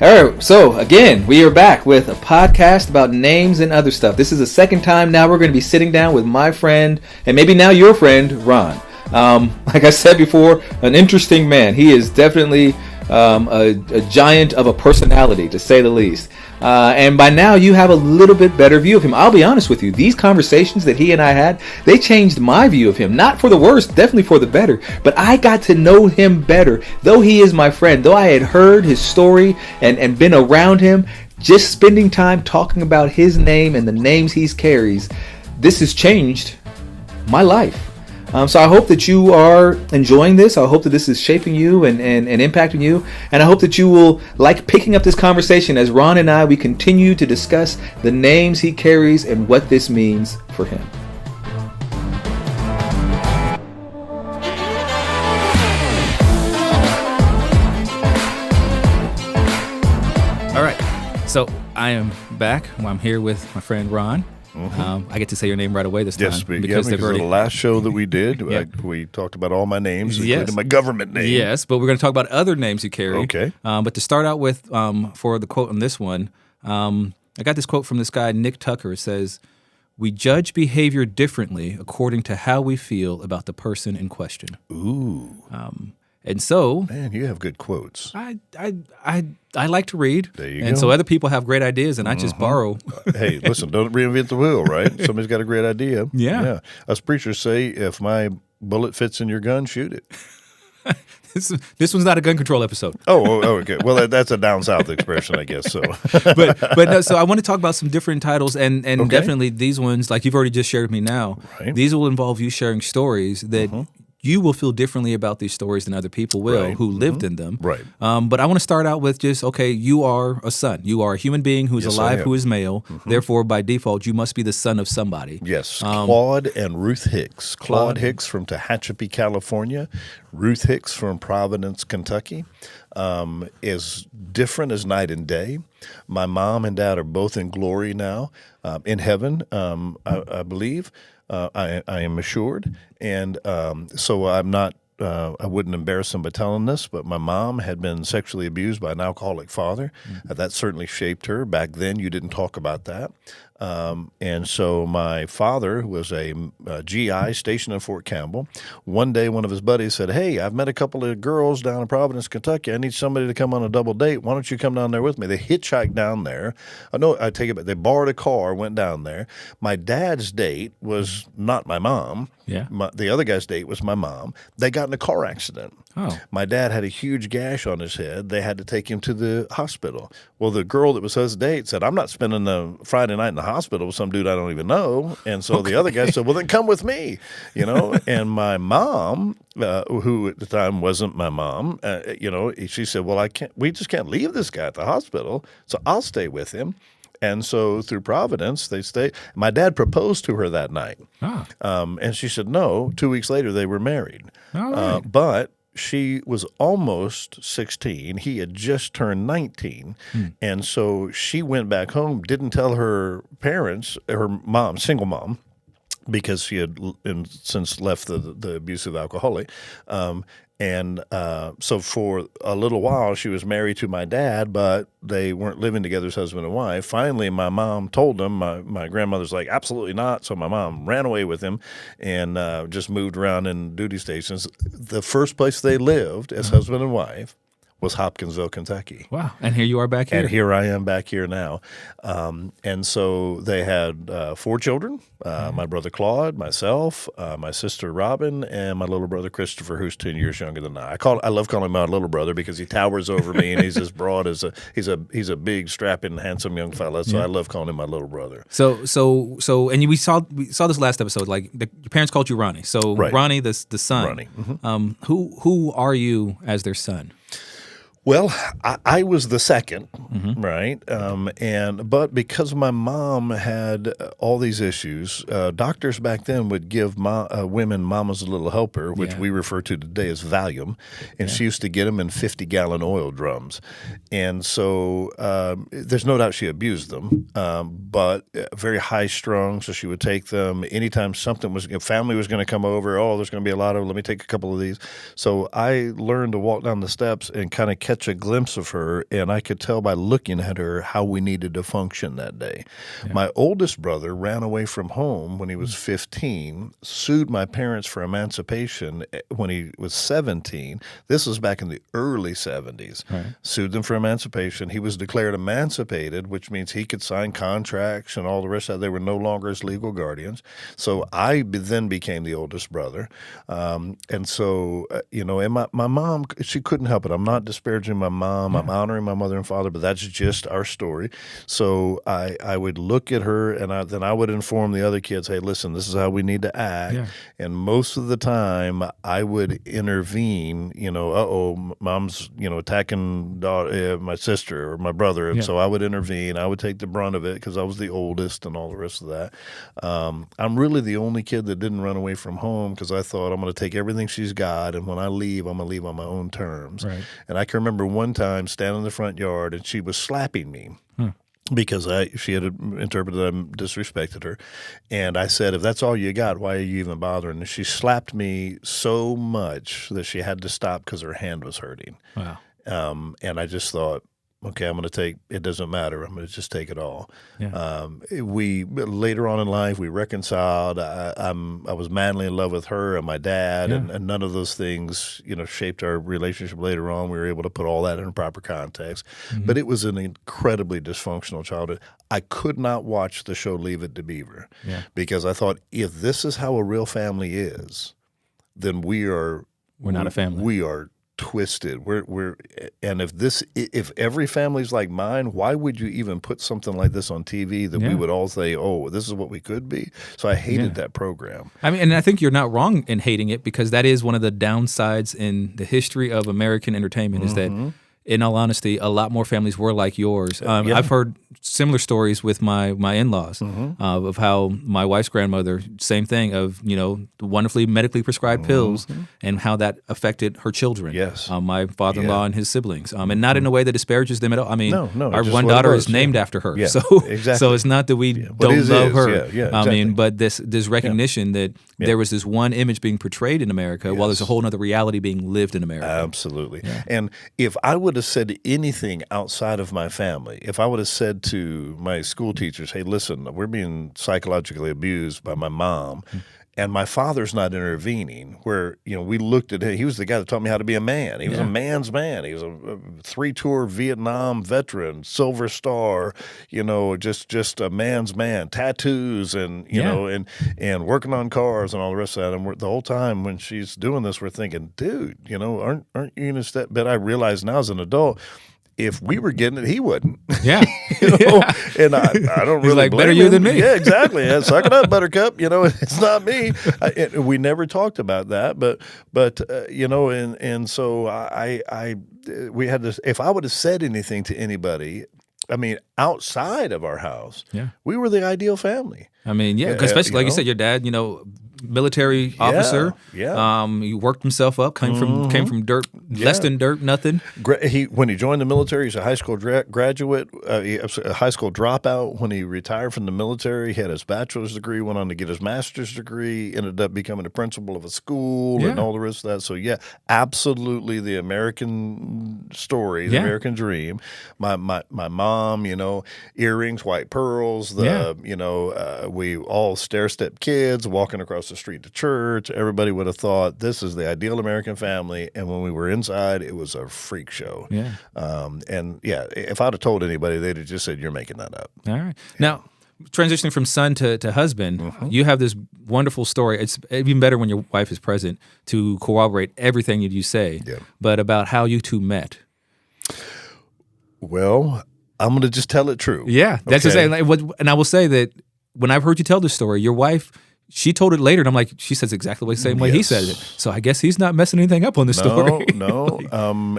All right, so again, we are back with a podcast about names and other stuff. This is the second time now we're going to be sitting down with my friend, and maybe now your friend, Ron. Like I said before, an interesting man. He is definitely a giant of a personality, to say the least. And by now, you have a little bit better view of him. I'll be honest with you. These conversations that he and I had, they changed my view of him. Not for the worse, definitely for the better. But I got to know him better. Though he is my friend, though I had heard his story and been around him, just spending time talking about his name and the names he carries, this has changed my life. So I hope that you are enjoying this. I hope that this is shaping you and impacting you. And I hope that you will like picking up this conversation as Ron and we continue to discuss the names he carries and what this means for him. All right. So I am back. I'm here with my friend Ron. Mm-hmm. I get to say your name right away this time. Yes, because the last show that we did, we talked about all my names, including my government name. Yes, but we're going to talk about other names you carry. Okay. But to start out with, for the quote on this one, I got this quote from this guy, Nick Tucker. It says, "We judge behavior differently according to how we feel about the person in question." Ooh. And so, man, you have good quotes. I like to read. There you and go. So other people have great ideas, and I just borrow. Hey, listen, don't reinvent the wheel, right? Somebody's got a great idea. Yeah. Us preachers say, if my bullet fits in your gun, shoot it. This one's not a gun control episode. Oh, okay. Well, that's a down south expression, I guess. So, but no, so I want to talk about some different titles, and definitely these ones, like you've already just shared with me now. Right. These will involve you sharing stories that you will feel differently about these stories than other people will who lived in them. Right. But I want to start out with just, okay, you are a son. You are a human being who's alive, who is male. Therefore, by default, you must be the son of somebody. Yes. Claude and Ruth Hicks. Claude Hicks from Tehachapi, California. Ruth Hicks from Providence, Kentucky. Is different as night and day. My mom and dad are both in glory now, in heaven, I believe. I am assured, and so I'm not. I wouldn't embarrass them by telling this, but my mom had been sexually abused by an alcoholic father. That certainly shaped her. Back then, you didn't talk about that. And so my father was a GI stationed in Fort Campbell. One day, one of his buddies said, "Hey, I've met a couple of girls down in Providence, Kentucky. I need somebody to come on a double date. Why don't you come down there with me?" They hitchhiked down there. I take it back. They borrowed a car, went down there. My dad's date was not my mom. Yeah. The other guy's date was my mom. They got in a car accident. Oh. My dad had a huge gash on his head. They had to take him to the hospital. Well, the girl that was his date said, "I'm not spending the Friday night in the hospital with some dude I don't even know." And so the other guy said, "Well, then come with me," And my mom, who at the time wasn't my mom, she said, "Well, we just can't leave this guy at the hospital, so I'll stay with him." And so through Providence, they stayed. My dad proposed to her that night. And she said no. 2 weeks later, they were married. All right. But she was almost 16. He had just turned 19. And so she went back home, didn't tell her parents, her mom, single mom, because she had since left the abusive alcoholic. So for a little while, she was married to my dad, but they weren't living together as husband and wife. Finally, my mom told them. My grandmother's like, "Absolutely not." So my mom ran away with him and just moved around in duty stations. The first place they lived as husband and wife was Hopkinsville, Kentucky. Wow. And here you are back here. And here I am back here now. And so they had 4 children, my brother Claude, myself, my sister Robin, and my little brother Christopher, who's 10 years younger than I. I love calling him my little brother because he towers over me and he's as broad as he's a big, strapping, handsome young fella. So I love calling him my little brother. So, and we saw this last episode. Like your parents called you Ronnie. So right. Ronnie, the son. Ronnie. Who are you as their son? Well, I was the second, right? But because my mom had all these issues, doctors back then would give women Mama's Little Helper, which we refer to today as Valium, and she used to get them in 50-gallon oil drums. And so there's no doubt she abused them, but very high-strung, so she would take them anytime family was going to come over. Oh, there's going to be a lot of, let me take a couple of these. So I learned to walk down the steps and kind of catch a glimpse of her, and I could tell by looking at her how we needed to function that day. Yeah. My oldest brother ran away from home when he was 15, sued my parents for emancipation when he was 17. This was back in the early 70s. Right. Sued them for emancipation. He was declared emancipated, which means he could sign contracts and all the rest of that. They were no longer his legal guardians. So I then became the oldest brother. And so, and my mom, she couldn't help it. I'm not disparaging my mom. I'm honoring my mother and father, but that's just our story. So I would look at her, and then I would inform the other kids, hey, listen, this is how we need to act. Yeah. And most of the time, I would intervene, mom's, attacking my sister or my brother. And so I would intervene. I would take the brunt of it because I was the oldest and all the rest of that. I'm really the only kid that didn't run away from home because I thought I'm going to take everything she's got, and when I leave, I'm going to leave on my own terms. Right. And I can remember one time standing in the front yard, and she was slapping me. Because she had interpreted that I disrespected her. And I said, if that's all you got, why are you even bothering? And she slapped me so much that she had to stop because her hand was hurting. Wow. And I just thought, okay, I'm going to take, it doesn't matter. I'm going to just take it all. Yeah. We later on in life, we reconciled. I was madly in love with her and my dad, and none of those things, shaped our relationship later on. We were able to put all that in proper context. But it was an incredibly dysfunctional childhood. I could not watch the show Leave It to Beaver because I thought, if this is how a real family is, then we're not a family. We are twisted. And if every family's like mine, why would you even put something like this on TV that we would all say, oh, this is what we could be? So I hated that program. I mean, and I think you're not wrong in hating it, because that is one of the downsides in the history of American entertainment is that, in all honesty, a lot more families were like yours. I've heard similar stories with my in-laws of how my wife's grandmother, same thing, of wonderfully medically prescribed pills and how that affected her children. Yes, my father-in-law and his siblings, and not in a way that disparages them at all. I mean, no, our one daughter is named after her, so it's not that we don't love her. Exactly. I mean, but this recognition that there was this one image being portrayed in America, while there's a whole other reality being lived in America. Absolutely. Yeah. And if I would have said anything outside of my family, if I would have said to my school teachers, hey, listen, we're being psychologically abused by my mom, and my father's not intervening, where, we looked at him. He was the guy that taught me how to be a man. He was a man's man. He was a 3-tour Vietnam veteran, Silver Star, just a man's man, tattoos and, and working on cars and all the rest of that. And the whole time when she's doing this, we're thinking, dude, aren't you going to step? But I realize now as an adult, if we were getting it, he wouldn't. Yeah. And I don't really like, blame better you him. than me. Yeah, exactly. Yeah, suck it up, Buttercup. It's not me. We never talked about that, but and so we had this. If I would have said anything to anybody, I mean, outside of our house, we were the ideal family. I mean, especially like you said, your dad, military officer. Yeah. He worked himself up, came from dirt, less than dirt, nothing. When he joined the military, he's a high school graduate, a high school dropout. When he retired from the military, he had his bachelor's degree, went on to get his master's degree, ended up becoming the principal of a school and all the rest of that. So absolutely the American story, the American dream. My mom, earrings, white pearls, we all stair-step kids walking across the street to church. Everybody would have thought this is the ideal American family, and when we were inside, it was a freak show. Yeah. If I'd have told anybody, they'd have just said, "You're making that up." All right. Now, transitioning from son to husband, you have this wonderful story. It's even better when your wife is present to corroborate everything that you say. Yeah. But about how you two met. Well, I'm going to just tell it true. Yeah, that's okay. And I will say that when I've heard you tell this story, your wife she told it later, and I'm like, she says exactly the same way he says it. So I guess he's not messing anything up on the story. No.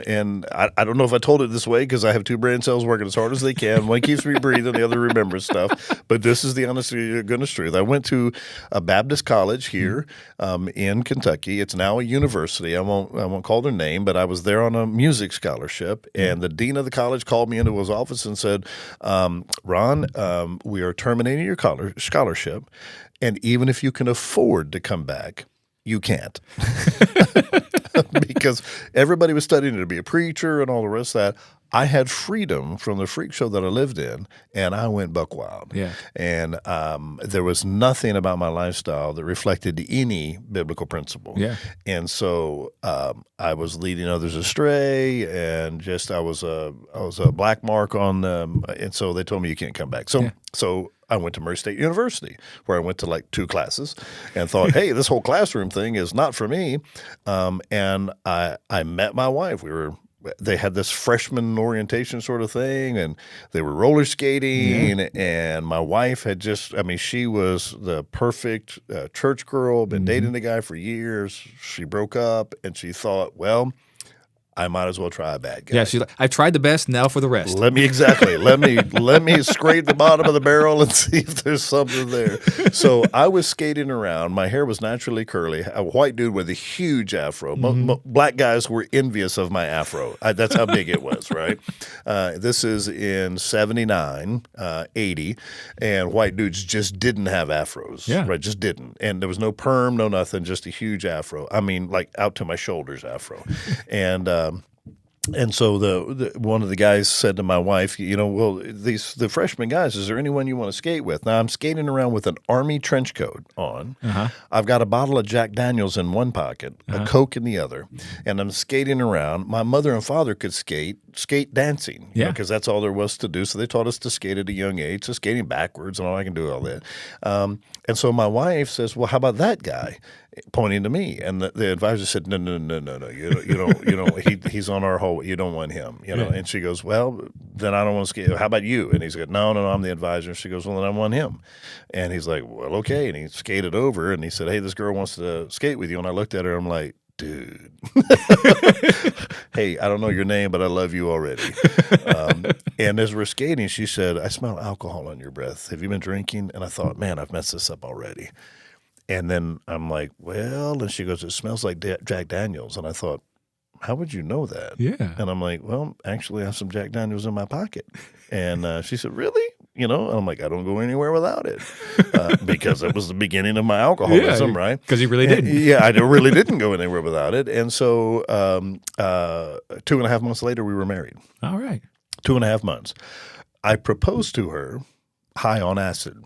And I don't know if I told it this way because I have two brain cells working as hard as they can. One keeps me breathing, the other remembers stuff. But this is the honest to goodness truth. I went to a Baptist college here in Kentucky. It's now a university. I won't call their name, but I was there on a music scholarship. And the dean of the college called me into his office and said, Ron, we are terminating your scholarship. And even if you can afford to come back, you can't. Because everybody was studying to be a preacher and all the rest of that. I had freedom from the freak show that I lived in, and I went buck wild. Yeah. And there was nothing about my lifestyle that reflected any biblical principle. Yeah. And so I was leading others astray, and just I was a black mark on them. And so they told me you can't come back. So I went to Murray State University, where I went to like 2 classes and thought, hey, this whole classroom thing is not for me. And I met my wife. They had this freshman orientation sort of thing, and they were roller skating, and my wife had she was the perfect church girl, been dating the guy for years. She broke up, and she thought, well, I might as well try a bad guy. Yeah, she's like, I've tried the best, now for the rest. Let me scrape the bottom of the barrel and see if there's something there. So I was skating around. My hair was naturally curly. A white dude with a huge afro. Black guys were envious of my afro. That's how big it was, right? This is in 79, 80, and white dudes just didn't have afros. Yeah. Right, just didn't. And there was no perm, no nothing, just a huge afro. I mean, like out to my shoulders afro. And so the one of the guys said to my wife, the freshman guys, is there anyone you want to skate with? Now, I'm skating around with an Army trench coat on. I've got a bottle of Jack Daniels in one pocket, a Coke in the other, and I'm skating around. My mother and father could skate dancing, because that's all there was to do. So they taught us to skate at a young age, so skating backwards and all I can do all that. And so my wife says, well, how about that guy? Pointing to me, and the advisor said, no, you don't. He's on our whole. You don't want him, And she goes, well, then I don't want to skate. How about you? And he's like, no, I'm the advisor. She goes, well, then I want him. And he's like, well, okay. And he skated over, and he said, hey, this girl wants to skate with you. And I looked at her, I'm like, dude, hey, I don't know your name, but I love you already. And as we're skating, she said, I smell alcohol on your breath. Have you been drinking? And I thought, man, I've messed this up already. And then I'm like, well, and she goes, it smells like Jack Daniels. And I thought, how would you know that? Yeah. And I'm like, well, actually, I have some Jack Daniels in my pocket. And she said, really? And I'm like, I don't go anywhere without it, because it was the beginning of my alcoholism, right? Because you really didn't. Yeah, I really didn't go anywhere without it. And so 2.5 months later, we were married. All right. 2.5 months. I proposed to her high on acid.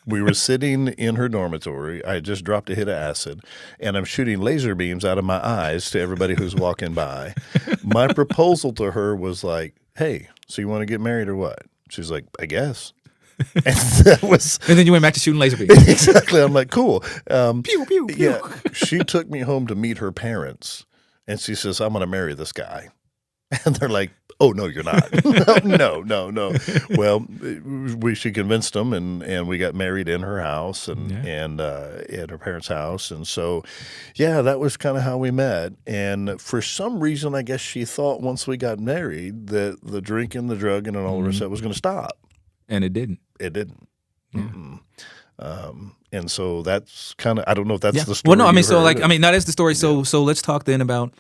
We were sitting in her dormitory. I had just dropped a hit of acid, and I'm shooting laser beams out of my eyes to everybody who's walking by. My proposal to her was like, hey, so you want to get married or what? She's like, I guess. And that was. And then you went back to shooting laser beams. Exactly. I'm like, cool. Pew, pew, pew. Yeah. She took me home to meet her parents, and she says, I'm going to marry this guy. And they're like, oh, no, you're not. No. Well, she convinced them, and we got married in her house and at her parents' house. And so, that was kind of how we met. And for some reason, I guess she thought once we got married that the drinking, the drugging, and all the rest of that was going to stop. And it didn't. It didn't. Yeah. And so that's kind of, I don't know if that's the story. Well, no, I mean, so that is the story. So let's talk then about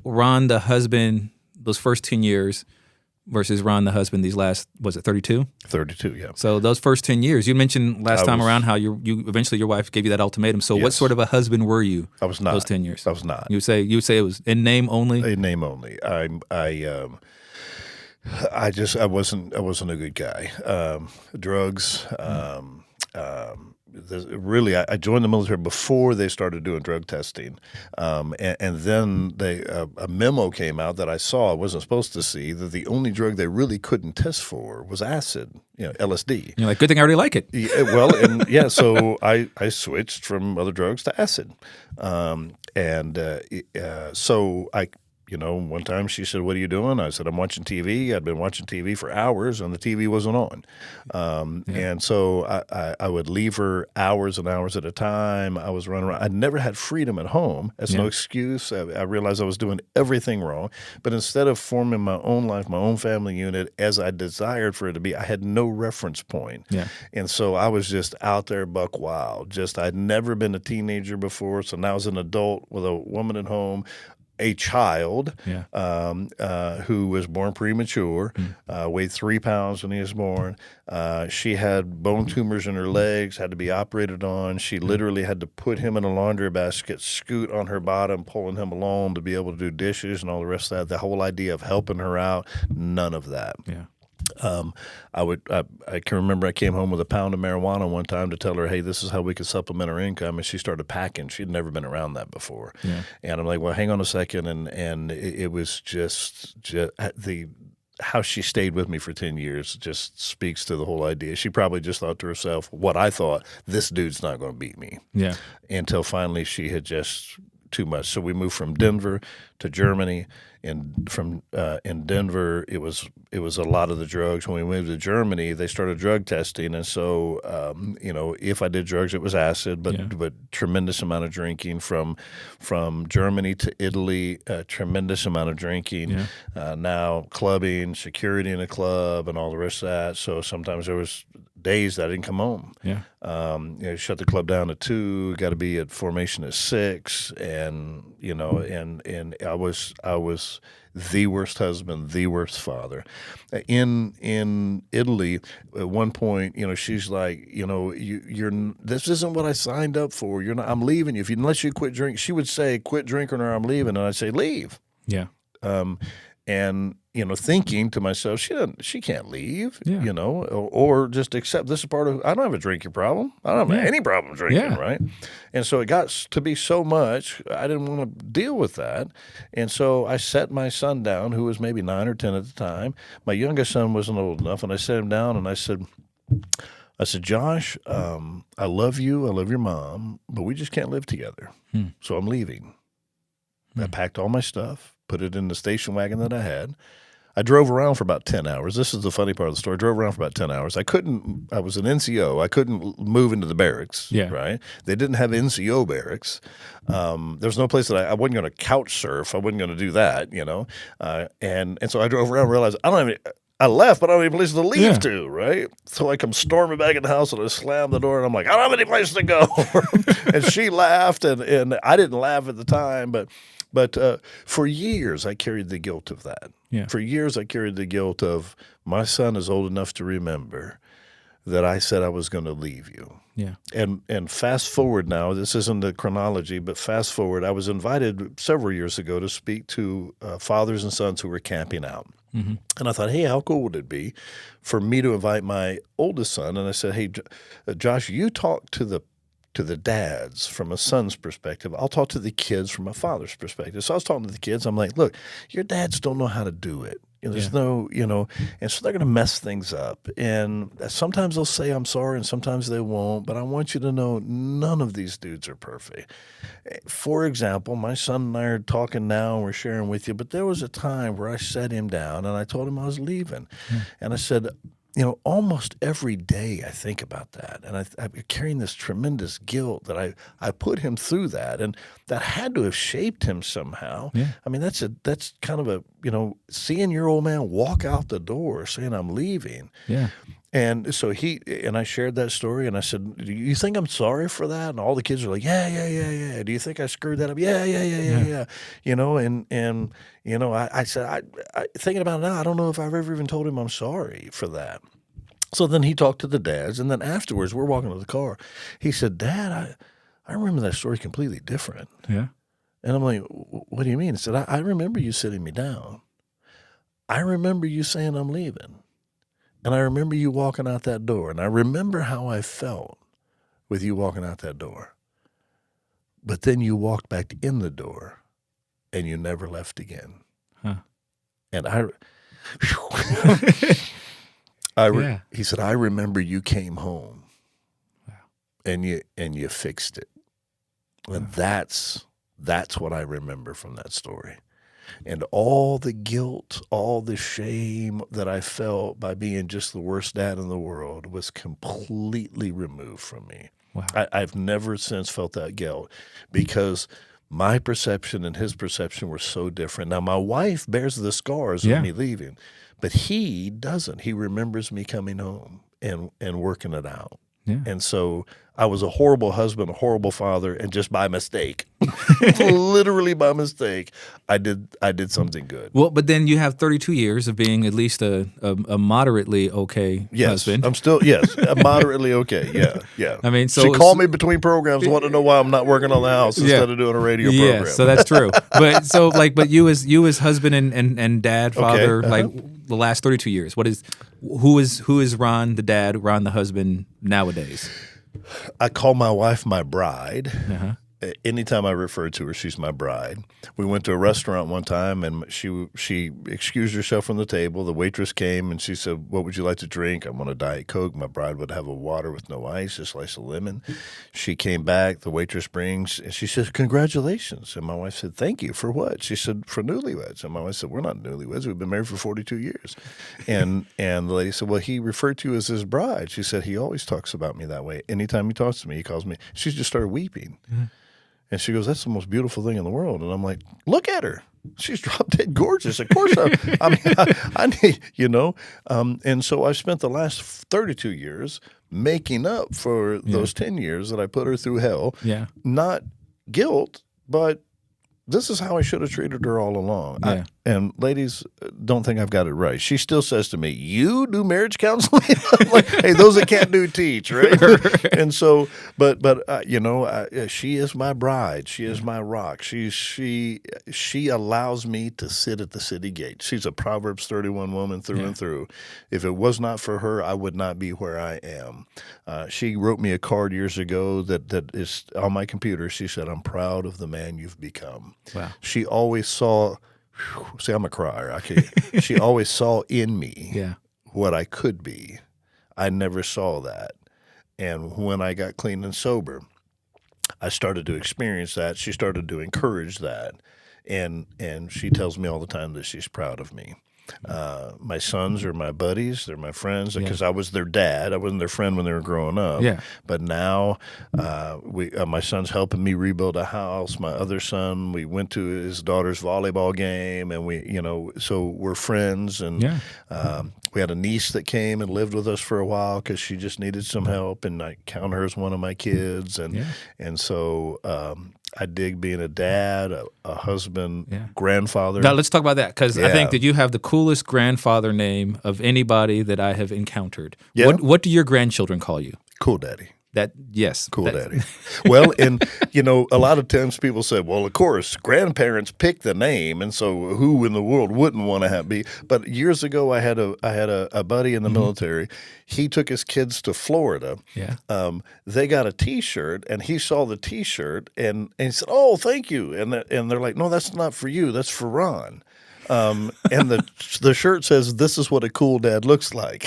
Ron, the husband, those first 10 years versus Ron, the husband, these last, was it 32? 32, yeah. So those first 10 years, you mentioned last time around how you eventually your wife gave you that ultimatum. So what sort of a husband were you? I was not. Those 10 years. I was not. You would say it was in name only? In name only. I wasn't a good guy. Drugs, really, I joined the military before they started doing drug testing, and then a memo came out that I saw I wasn't supposed to see, that the only drug they really couldn't test for was acid, LSD. You're like, good thing I already like it. Yeah, well, and so I switched from other drugs to acid, so One time she said, "What are you doing?" I said, "I'm watching TV." I'd been watching TV for hours, and the TV wasn't on. And so I would leave her hours and hours at a time. I was running around. I never had freedom at home. That's no excuse. I realized I was doing everything wrong. But instead of forming my own life, my own family unit, as I desired for it to be, I had no reference point. Yeah. And so I was just out there buck wild. I'd never been a teenager before, so now as an adult with a woman at home, a child who was born premature, weighed 3 pounds when he was born. She had bone tumors in her legs, had to be operated on. She literally had to put him in a laundry basket, scoot on her bottom, pulling him along to be able to do dishes and all the rest of that. The whole idea of helping her out, none of that. Yeah. I can remember I came home with a pound of marijuana one time to tell her, hey, this is how we could supplement our income, and she started packing. She'd never been around that before. Yeah. And I'm like, well, hang on a second, and it was just how she stayed with me for 10 years just speaks to the whole idea. She probably just thought to herself, what I thought, this dude's not going to beat me. Yeah. Until finally she had just too much. So we moved from Denver to Germany, and from in Denver, it was a lot of the drugs. When we moved to Germany, they started drug testing, and so if I did drugs, it was acid, but tremendous amount of drinking from Germany to Italy, a tremendous amount of drinking. Now clubbing, security in a club, and all the rest of that. So sometimes there was days that I didn't come home. Shut the club down at 2, got to be at formation at 6, and I was the worst husband, the worst father. In Italy, at one point, she's like, you're this isn't what I signed up for. You're not. I'm leaving you unless you quit drinking. She would say, quit drinking, or I'm leaving, and I'd say, leave. Yeah. And thinking to myself, she can't leave, or just accept this is part of. I don't have a drinking problem. I don't have any problem drinking, right? And so it got to be so much, I didn't want to deal with that, and so I sat my son down, who was maybe 9 or 10 at the time. My youngest son wasn't old enough, and I sat him down and I said, Josh, I love you, I love your mom, but we just can't live together. So I'm leaving. I packed all my stuff, put it in the station wagon that I had. I drove around for about 10 hours. This is the funny part of the story. I drove around for about 10 hours. I was an NCO. I couldn't move into the barracks, right? They didn't have NCO barracks. There was no place that I wasn't going to couch surf. I wasn't going to do that, and so I drove around and realized I left, but I don't have any place to leave to, right? So I come storming back in the house and I slam the door and I'm like, I don't have any place to go. And she laughed, and I didn't laugh at the time, but for years I carried the guilt of that. For years I carried the guilt of my son is old enough to remember that I said I was going to leave you. And fast forward now, this isn't the chronology, but fast forward, I was invited several years ago to speak to fathers and sons who were camping out. And I thought, hey, how cool would it be for me to invite my oldest son? And I said, hey, Josh, you talk to the dads from a son's perspective. I'll talk to the kids from a father's perspective. So I was talking to the kids. I'm like, look, your dads don't know how to do it. There's no, and so they're going to mess things up. And sometimes they'll say, I'm sorry, and sometimes they won't. But I want you to know none of these dudes are perfect. For example, my son and I are talking now, and we're sharing with you, but there was a time where I sat him down and I told him I was leaving. And I said, almost every day I think about that, and I'm carrying this tremendous guilt that I put him through that, and that had to have shaped him somehow. I mean, that's kind of a seeing your old man walk out the door saying I'm leaving. And so I shared that story, and I said, do you think I'm sorry for that? And all the kids are like, yeah. Do you think I screwed that up? Yeah. I said, I thinking about it now, I don't know if I've ever even told him I'm sorry for that. So then he talked to the dads, and then afterwards we're walking to the car. He said, Dad, I remember that story completely different. And I'm like, what do you mean? He said, I remember you sitting me down. I remember you saying I'm leaving. And I remember you walking out that door, and I remember how I felt with you walking out that door. But then you walked back in the door, and you never left again. And he said, I remember you came home, and you fixed it. And that's what I remember from that story. And all the guilt, all the shame that I felt by being just the worst dad in the world was completely removed from me. Wow. I've never since felt that guilt because my perception and his perception were so different. Now, my wife bears the scars of me leaving, but he doesn't. He remembers me coming home and working it out. Yeah. And so I was a horrible husband, a horrible father, and just by mistake, literally by mistake, I did something good. Well, but then you have 32 years of being at least a moderately okay husband. I'm still moderately okay. Yeah. I mean, so she called me between programs, want to know why I'm not working on the house instead of doing a radio program. Yeah, so that's true. But you as husband and dad, father, like the last 32 years, who is Ron the dad, Ron the husband nowadays? I call my wife my bride. Uh-huh. Anytime I refer to her, she's my bride. We went to a restaurant one time, and she excused herself from the table. The waitress came, and she said, "What would you like to drink?" "I want a Diet Coke." My bride would have a water with no ice, a slice of lemon. She came back. The waitress brings, and she said, "Congratulations." And my wife said, "Thank you. For what?" She said, "For newlyweds." And my wife said, "We're not newlyweds. We've been married for 42 years." And the lady said, "Well, he referred to you as his bride." She said, "He always talks about me that way. Anytime he talks to me, he calls me." She just started weeping. Mm-hmm. And she goes, "That's the most beautiful thing in the world." And I'm like, "Look at her. She's drop dead gorgeous." Of course, I need, and so I spent the last 32 years making up for those 10 years that I put her through hell. Yeah. Not guilt, but this is how I should have treated her all along. Yeah. And ladies, don't think I've got it right. She still says to me, "You do marriage counseling?" I'm like, "Hey, those that can't do teach," right? And so, but she is my bride. She is my rock. She allows me to sit at the city gate. She's a Proverbs 31 woman through and through. If it was not for her, I would not be where I am. She wrote me a card years ago that is on my computer. She said, "I'm proud of the man you've become." Wow. She always saw. See, I'm a crier. She always saw in me what I could be. I never saw that. And when I got clean and sober, I started to experience that. She started to encourage that. And she tells me all the time that she's proud of me. My sons are my buddies. They're my friends because I was their dad. I wasn't their friend when they were growing up. Yeah. But now my son's helping me rebuild a house. My other son, we went to his daughter's volleyball game, and so we're friends. And we had a niece that came and lived with us for a while because she just needed some help, and I count her as one of my kids. And so I dig being a dad, a husband, grandfather. Now let's talk about that because I think that you have the coolest grandfather name of anybody that I have encountered. Yeah. What do your grandchildren call you? Cool Daddy. Cool Daddy. Well, and a lot of times people say, "Well, of course, grandparents pick the name, and so who in the world wouldn't want to be?" But years ago, I had a buddy in the military. He took his kids to Florida. Yeah. They got a T-shirt, and he saw the T-shirt, and he said, "Oh, thank you." And they're like, "No, that's not for you. That's for Ron." And the shirt says, "This is what a cool dad looks like."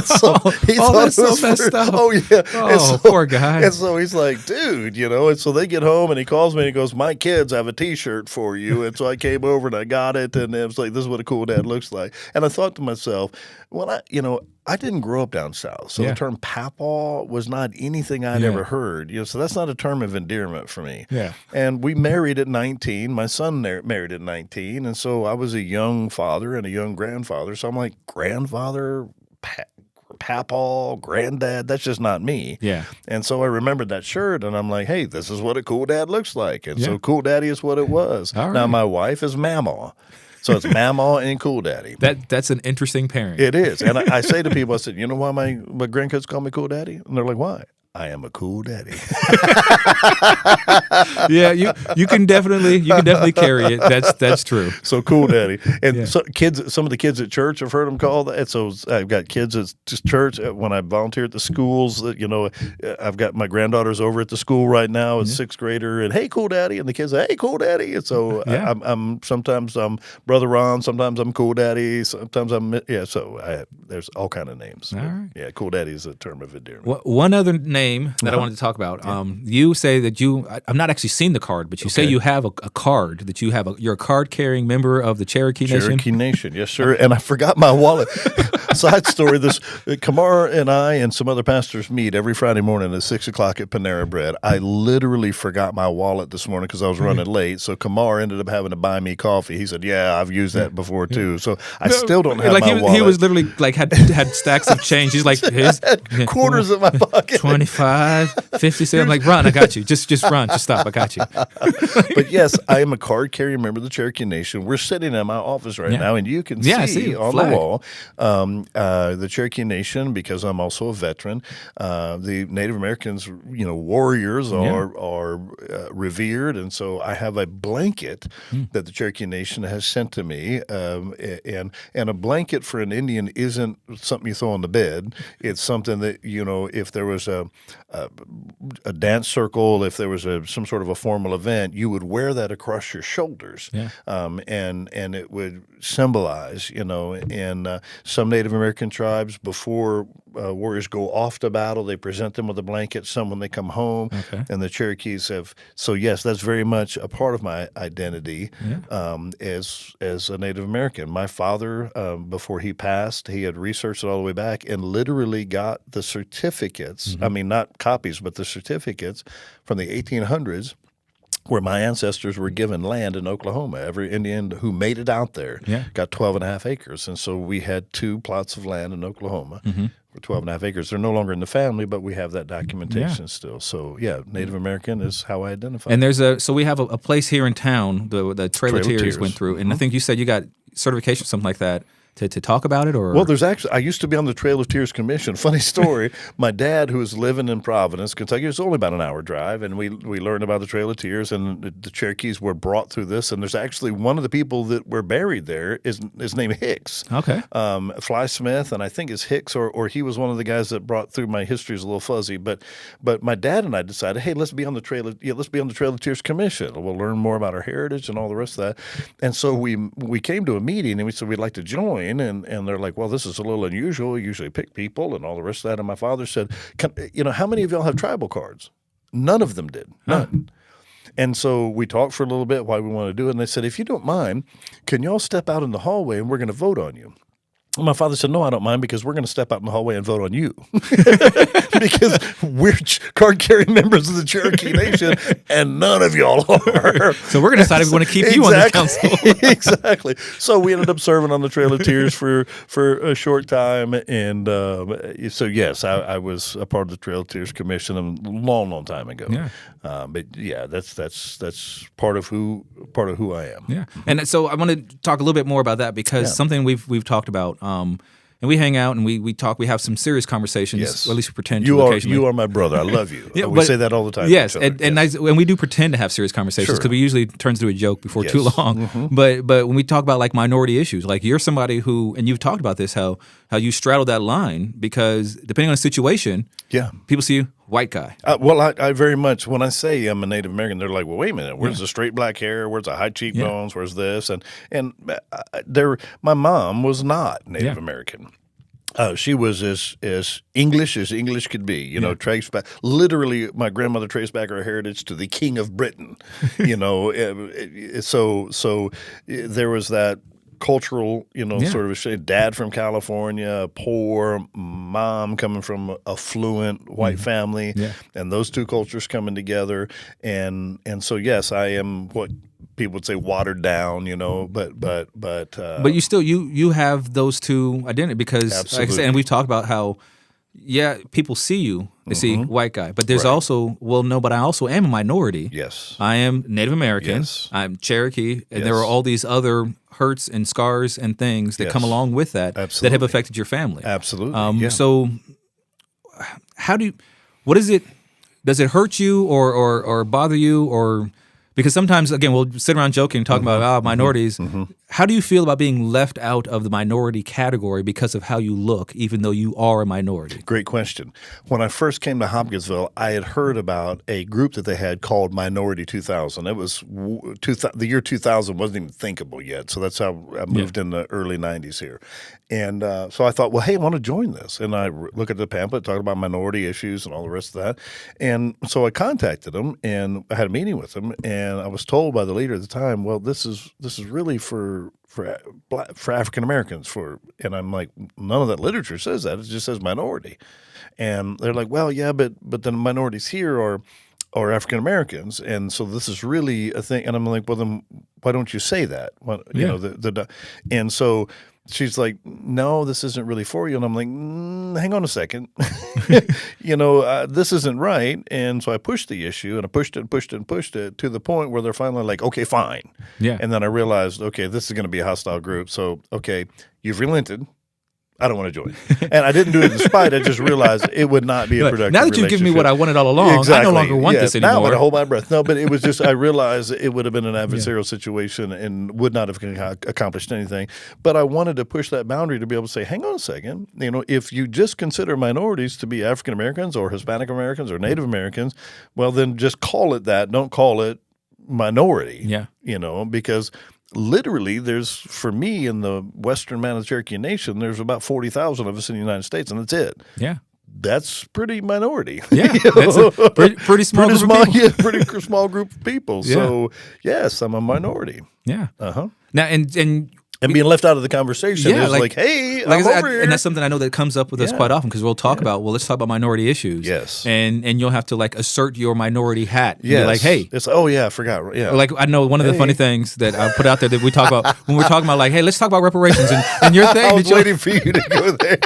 So he thought that's so messed up. Oh yeah. Oh, poor guy. And so he's like, "Dude, And so they get home, and he calls me, and he goes, "My kids have a T-shirt for you." And so I came over and I got it, and it was like, "This is what a cool dad looks like." And I thought to myself, well, I didn't grow up down south, so the term "papaw" was not anything I'd ever heard. So that's not a term of endearment for me. Yeah. And we married at 19. My son married at 19, and so I was a young father and a young grandfather. So I'm like, grandfather, papaw, granddad. That's just not me. Yeah. And so I remembered that shirt, and I'm like, "Hey, this is what a cool dad looks like." And so Cool Daddy is what it was. All right. Now my wife is Mamaw. So it's Mama and Cool Daddy. That's an interesting pairing. It is. And I say to people, I said, "You know why my grandkids call me Cool Daddy?" And they're like, "Why?" I am a cool daddy. Yeah, you can definitely carry it. That's true. So Cool Daddy, and some of the kids at church have heard him called that. So I've got kids at church when I volunteer at the schools. I've got my granddaughter's over at the school right now, a sixth grader, and "Hey, Cool Daddy," and the kids say, "Hey, Cool Daddy." And so I'm sometimes I'm Brother Ron, sometimes I'm Cool Daddy, sometimes I'm So there's all kind of names. All right. Yeah, Cool Daddy is a term of endearment. One other name name that I wanted to talk about. You say that I've not actually seen the card, but you say you have a card that you're a card carrying member of the Cherokee Nation. Cherokee Nation, yes, sir. And I forgot my wallet. Side story: Kamar and I and some other pastors meet every Friday morning at 6 o'clock at Panera Bread. I literally forgot my wallet this morning because I was running late. So Kamar ended up having to buy me coffee. He said, "Yeah, I've used that before too." So I still don't have my wallet. He was literally like had stacks of change. He's like, here's quarters in my pocket, 25, 50 cents. I'm like, run, I got you. Just run, just stop, I got you. But yes, I am a card carrying member of the Cherokee Nation. We're sitting in my office right now, and you can see on the wall the Cherokee Nation, because I'm also a veteran. The Native Americans, warriors are revered, and so I have a blanket that the Cherokee Nation has sent to me, and a blanket for an Indian isn't something you throw on the bed. It's something that, if there was a dance circle, if there was some sort of a formal event, you would wear that across your shoulders, and it would symbolize, in some Native American tribes, before warriors go off to battle, they present them with a blanket, some when they come home, and the Cherokees have. So yes, that's very much a part of my identity as a Native American. My father, before he passed, he had researched it all the way back and literally got the certificates. I mean, not copies, but the certificates from the 1800s, where my ancestors were given land in Oklahoma. Every Indian who made it out there got 12 and a half acres. And so we had 2 plots of land in Oklahoma for 12 and a half acres. They're no longer in the family, but we have that documentation still. So, Native American is how I identify. And so we have a place here in town, the Trail of Tears went through. And I think you said you got certification, something like that. To talk about it, or well, I used to be on the Trail of Tears Commission. Funny story. My dad, who was living in Providence, Kentucky, it was only about an hour drive, and we learned about the Trail of Tears, and the Cherokees were brought through this. And there's actually one of the people that were buried there is named Hicks. Okay. Fly Smith, and I think it's Hicks, or he was one of the guys that brought through. My history is a little fuzzy, but my dad and I decided, hey, let's be on the Trail of Tears Commission. We'll learn more about our heritage and all the rest of that. And so we came to a meeting, and we said we'd like to join. And they're like, well, this is a little unusual. We usually pick people and all the rest of that. And my father said, how many of y'all have tribal cards? None of them did. None. And so we talked for a little bit why we want to do it. And they said, if you don't mind, can y'all step out in the hallway and we're going to vote on you? And my father said, no, I don't mind, because we're going to step out in the hallway and vote on you. Because we're card-carrying members of the Cherokee Nation, and none of y'all are. So we're going to decide if we want to keep you on the council. Exactly. So we ended up serving on the Trail of Tears for a short time. And so, yes, I was a part of the Trail of Tears Commission a long, long time ago. Yeah. But, that's part of who I am. Yeah. And so I want to talk a little bit more about that, because something we've talked about. And we hang out and we talk. We have some serious conversations. Yes. Or at least we pretend to occasionally. You are my brother. I love you. We say that all the time. Yes, and we do pretend to have serious conversations, because we usually turns into a joke before too long. But when we talk about like minority issues, like you're somebody who, and you've talked about this, how you straddle that line, because depending on the situation, people see you white guy. Well, I very much, when I say I'm a Native American, they're like, well, wait a minute, where's the straight black hair? Where's the high cheekbones? Where's this? And my mom was not Native American. She was as English could be, traced back. Literally, my grandmother traced back her heritage to the King of Britain, So there was that cultural, sort of a dad from California, poor, mom coming from an affluent white family, and those two cultures coming together. And so, yes, I am what people would say watered down, but you still you have those two identities, because like I said, and we've talked about how people see you, they see white guy, but there's also, but I also am a minority. Yes, I am Native American. Yes. I'm Cherokee, and there are all these other hurts and scars and things that come along with that that have affected your family. Absolutely. So what is it? Does it hurt you or bother you, or because sometimes, again, we'll sit around joking, talking about minorities. how do you feel about being left out of the minority category because of how you look, even though you are a minority? Great question. When I first came to Hopkinsville, I had heard about a group that they had called Minority 2000. It was the year 2000 wasn't even thinkable yet, so that's how I moved in the early 90s here. And so I thought, well, hey, I want to join this. And I look at the pamphlet, talked about minority issues and all the rest of that. And so I contacted them, and I had a meeting with them, and I was told by the leader at the time, well, this is really for African Americans, and I'm like, none of that literature says that. It just says minority. And they're like, well, yeah, but the minorities here are African Americans, and so this is really a thing. And I'm like, well, then why don't you say that? Well, you know, and so she's like, no, this isn't really for you. And I'm like, hang on a second. You know, this isn't right. And so I pushed the issue, and I pushed it to the point where they're finally like, okay, fine. Yeah. And then I realized, okay, this is going to be a hostile group. So, okay, you've relented. I don't want to join. And I didn't do it in spite. I just realized it would not be a productive Now that you've given me what I wanted all along, exactly. I no longer want this anymore. Now I want to hold my breath. No, but it was just, I realized it would have been an adversarial situation and would not have accomplished anything. But I wanted to push that boundary to be able to say, hang on a second. You know, if you just consider minorities to be African Americans or Hispanic Americans or Native Americans, well, then just call it that. Don't call it minority. Yeah. You know, because literally, for me in the Western Manitou Nation, there's about 40,000 of us in the United States, and that's it. Yeah. That's pretty minority. Yeah, that's a pretty small group of people. Yeah, pretty small group of people. So, yes, I'm a minority. Yeah. Uh-huh. Now, and being left out of the conversation is like, hey, I'm over here. And that's something I know that comes up with us quite often because we'll talk about, well, let's talk about minority issues. Yes. And you'll have to like assert your minority hat. Yes. You're like, hey. I forgot. Yeah. Like, I know one of the funny things that I put out there that we talk about when we're talking about like, hey, let's talk about reparations. And your thing. I was waiting for you to go there.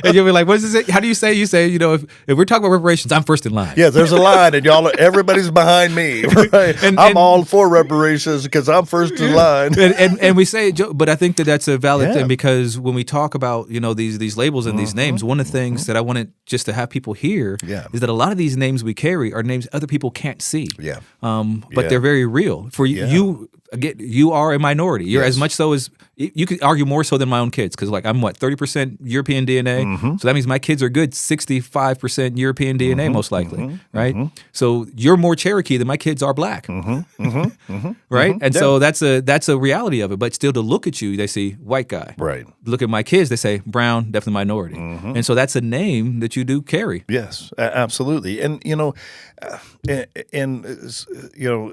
And you'll be like, what is it? How do you say? You say, you know, if we're talking about reparations, I'm first in line. Yeah, there's a line, and everybody's behind me. Right? I'm all for reparations because I'm first in line. And we say it, but I think that's a valid thing because when we talk about, you know, these labels and these names, one of the things that I wanted just to have people hear is that a lot of these names we carry are names other people can't see. Yeah. But they're very real. For you, again, you are a minority. You're as much so as you could argue more so than my own kids because like I'm 30% European DNA. So that means my kids are good 65% European DNA most likely, right? So you're more Cherokee than my kids are black. Right? And so that's a reality of it. But still to look at you, they see white guy. Right. Look at my kids, they say brown, definitely minority. And so that's a name that you do carry. Yes, absolutely. And you know,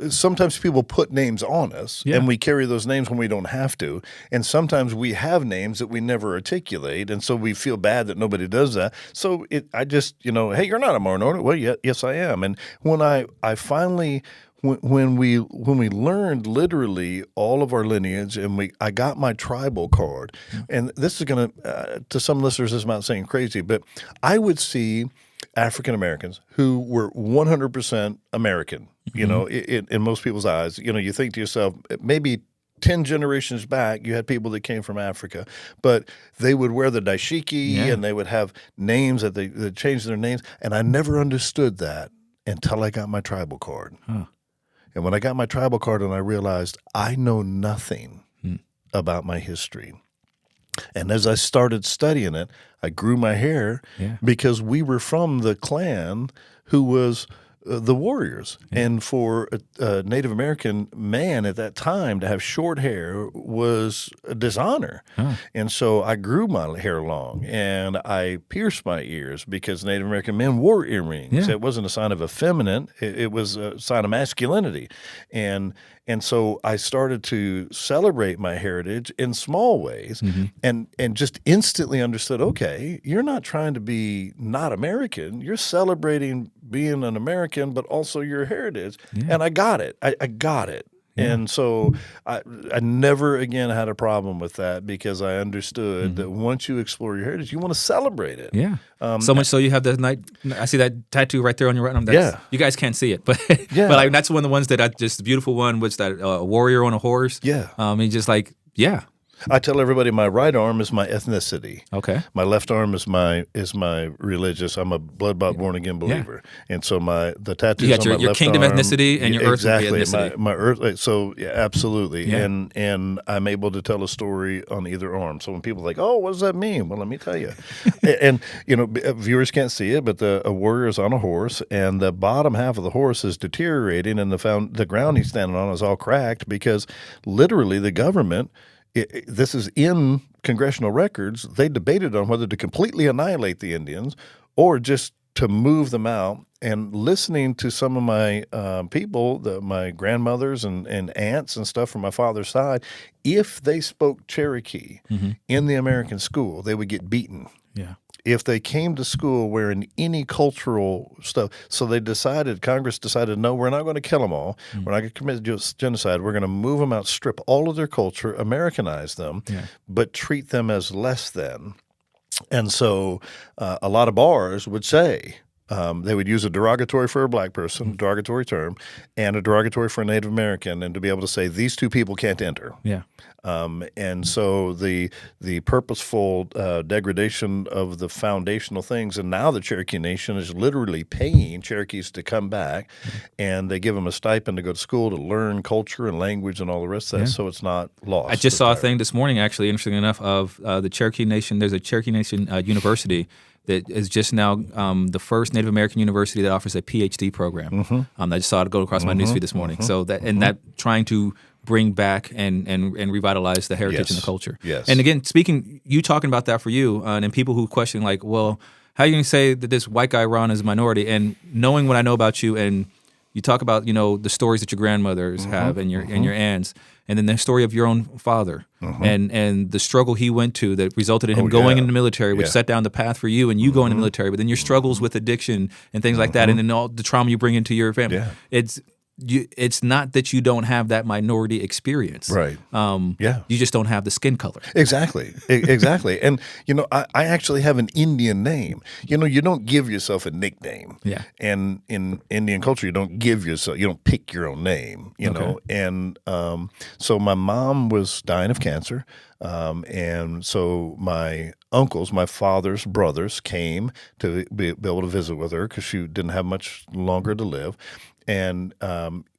sometimes people put names on us, and we carry those names when we don't have to. And sometimes we have names that we never articulate, and so we feel bad that nobody does that. So I just, hey, you're not a minority. Well, yes, I am. And when I finally. When we learned literally all of our lineage, and I got my tribal card, and this is going to some listeners, this might sound crazy, but I would see African Americans who were 100% American, in most people's eyes. You think to yourself, maybe 10 generations back, you had people that came from Africa, but they would wear the dashiki and they would have names that they changed their names, and I never understood that until I got my tribal card. Huh. And when I got my tribal card and I realized I know nothing about my history. And as I started studying it, I grew my hair because we were from the clan who was the warriors. And for a Native American man at that time to have short hair was a dishonor. And so I grew my hair long and I pierced my ears because Native American men wore earrings. It wasn't a sign of effeminate. It was a sign of masculinity. And so I started to celebrate my heritage in small ways and just instantly understood, okay, you're not trying to be not American. You're celebrating being an American, but also your heritage. And I got it. I got it. And so I never again had a problem with that because I understood that once you explore your heritage, you want to celebrate it. Yeah. So much so you have I see that tattoo right there on your right arm. You guys can't see it, but but like that's one of the ones that the beautiful one was that warrior on a horse. Yeah. And just like, I tell everybody my right arm is my ethnicity. Okay. My left arm is my religious. I'm a blood-bought, born-again believer. And so the tattoos You got on my your left kingdom arm, ethnicity and your earthly exactly, ethnicity. my earth. So yeah, absolutely. Yeah. And I'm able to tell a story on either arm. So when people are like, oh, what does that mean? Well, let me tell you. And viewers can't see it, but a warrior is on a horse, and the bottom half of the horse is deteriorating, and the ground he's standing on is all cracked because literally the government. This is in congressional records. They debated on whether to completely annihilate the Indians or just to move them out. And listening to some of my people, my grandmothers and aunts and stuff from my father's side, if they spoke Cherokee in the American school, they would get beaten. Yeah. If they came to school wearing any cultural stuff. So Congress decided, no, we're not going to kill them all. We're not going to commit genocide. We're going to move them out, strip all of their culture, Americanize them, but treat them as less than. And so a lot of bars would say, they would use a derogatory for a black person, derogatory term, and a derogatory for a Native American, and to be able to say these two people can't enter. Yeah. And so the purposeful degradation of the foundational things, and now the Cherokee Nation is literally paying Cherokees to come back, and they give them a stipend to go to school to learn culture and language and all the rest of that, so it's not lost. I just saw a thing this morning, actually, interesting enough, of the Cherokee Nation. There's a Cherokee Nation university that is just now the first Native American university that offers a PhD program. I just saw it go across my newsfeed this morning. So that trying to bring back and revitalize the heritage and the culture. Yes. And again, you talking about that for you, and people who question like, well, how are you going to say that this white guy Ron is a minority? And knowing what I know about you, and you talk about the stories that your grandmothers have and your aunts, and then the story of your own father and the struggle he went to that resulted in him going into the military, which set down the path for you and you going into the military, but then your struggles with addiction and things like that, and then all the trauma you bring into your family. Yeah. It's not that you don't have that minority experience. Right. You just don't have the skin color. Exactly. Exactly. And, I actually have an Indian name. You don't give yourself a nickname. Yeah. And in Indian culture, you don't pick your own name, know. And so my mom was dying of cancer. And so my uncles, my father's brothers, came to be able to visit with her because she didn't have much longer to live. And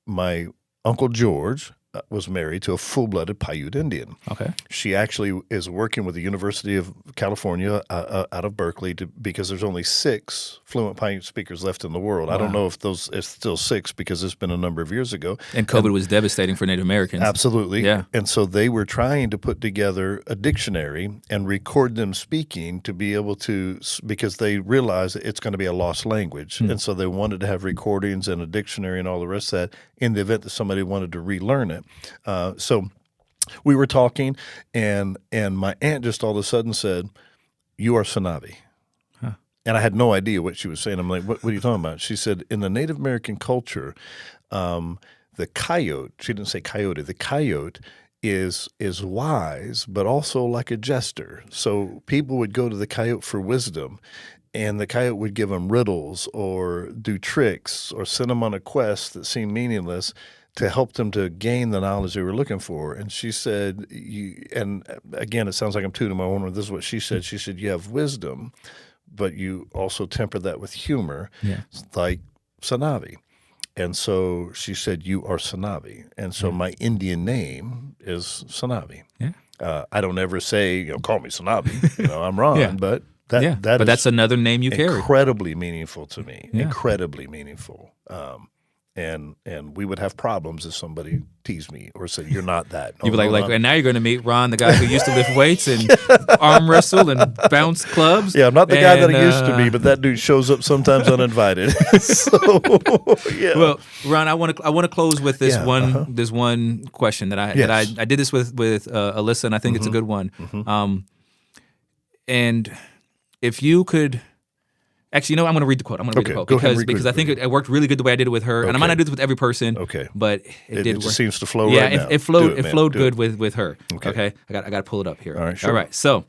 my Uncle George was married to a full-blooded Paiute Indian. Okay. She actually is working with the University of California out of Berkeley because there's only 6 fluent Paiute speakers left in the world. Wow. I don't know if it's still 6 because it's been a number of years ago. And COVID was devastating for Native Americans. Absolutely. Yeah. And so they were trying to put together a dictionary and record them speaking to be able to, because they realized that it's going to be a lost language. And so they wanted to have recordings and a dictionary and all the rest of that in the event that somebody wanted to relearn it. So we were talking, and my aunt just all of a sudden said, "You are Sanabi." Huh. And I had no idea what she was saying. I'm like, what are you talking about? She said, in the Native American culture, the coyote, she didn't say coyote, the coyote is wise, but also like a jester. So people would go to the coyote for wisdom, and the coyote would give them riddles or do tricks or send them on a quest that seemed meaningless to help them to gain the knowledge they were looking for. And she said, and again, it sounds like I'm tooting my horn, but this is what she said. She said, you have wisdom, but you also temper that with humor, like Sanabi. And so she said, you are Sanabi. And so my Indian name is Sanabi. Yeah. I don't ever say, call me Sanabi. I'm Ron, but that's another name you carry. Incredibly meaningful to me. Yeah. Incredibly meaningful. And we would have problems if somebody teased me or said, you're not that. You'd be like, and now you're going to meet Ron, the guy who used to lift weights and arm wrestle and bounce clubs. Yeah, I'm not the guy that I used to be, but that dude shows up sometimes uninvited. So, yeah. Well, Ron, I want to close with this one question that I did this with Alyssa, and I think it's a good one. And if you could. Actually, I'm going to read the quote. I'm going to read the quote because I think it worked really good the way I did it with her. And I might not do this with every person. Okay. But it did work. Just seems to flow right now. It flowed good with her. Okay. I got to pull it up here. All right, sure. All right. So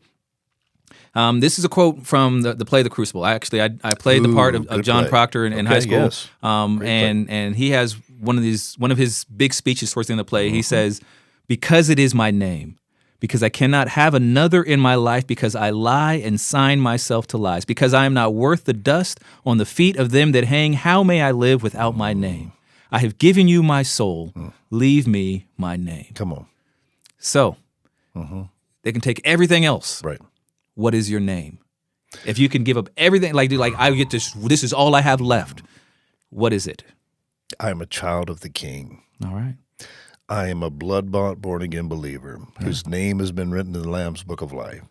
this is a quote from the play The Crucible. I played the part of John Proctor in high school. Yes. And he has one of his big speeches towards the end of the play. He says, "Because it is my name, because I cannot have another in my life, because I lie and sign myself to lies, because I am not worth the dust on the feet of them that hang. How may I live without my name? I have given you my soul. Leave me my name. Come on. So they can take everything else. Right. What is your name? If you can give up everything, like I get this is all I have left. What is it? I am a child of the King. All right. I am a blood-bought, born-again believer whose name has been written in the Lamb's Book of Life.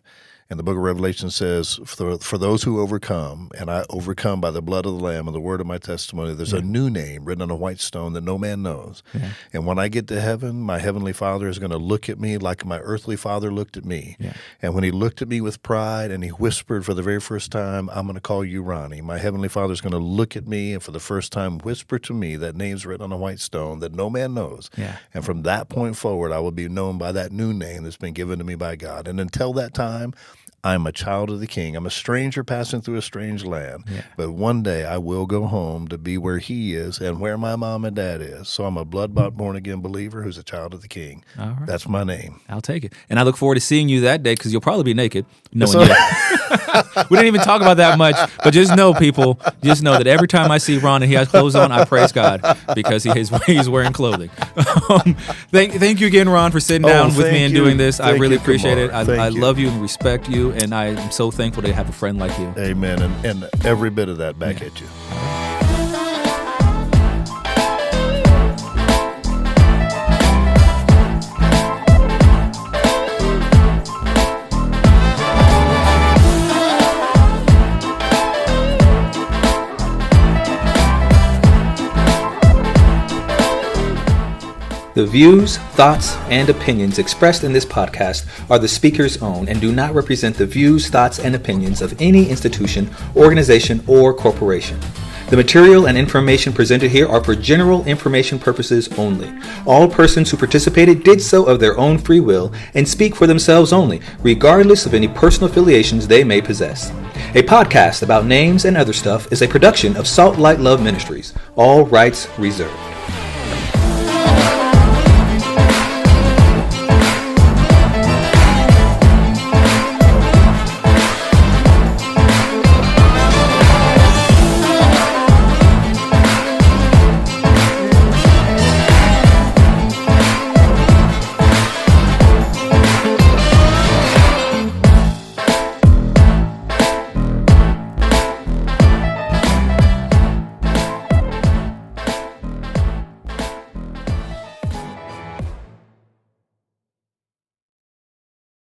And the book of Revelation says, for those who overcome, and I overcome by the blood of the Lamb and the word of my testimony, there's a new name written on a white stone that no man knows. Yeah. And when I get to heaven, my heavenly Father is going to look at me like my earthly father looked at me. Yeah. And when he looked at me with pride and he whispered for the very first time, I'm going to call you Ronnie, my heavenly Father is going to look at me and for the first time whisper to me that name's written on a white stone that no man knows. Yeah. And from that point forward, I will be known by that new name that's been given to me by God. And until that time, I'm a child of the King. I'm a stranger passing through a strange land. Yeah. But one day I will go home to be where he is and where my mom and dad is. So I'm a blood-bought, born-again believer who's a child of the King. All right. That's my name. I'll take it. And I look forward to seeing you that day because you'll probably be naked. Knowing you. We didn't even talk about that much. But just know, people, just know that every time I see Ron and he has clothes on, I praise God because he's wearing clothing. Thank you again, Ron, for sitting down with me and doing this. I really appreciate it. I love you and respect you. And I am so thankful to have a friend like you. Amen. And every bit of that back at you. The views, thoughts, and opinions expressed in this podcast are the speaker's own and do not represent the views, thoughts, and opinions of any institution, organization, or corporation. The material and information presented here are for general information purposes only. All persons who participated did so of their own free will and speak for themselves only, regardless of any personal affiliations they may possess. A podcast about names and other stuff is a production of Salt.Light.Love Ministries. All rights reserved.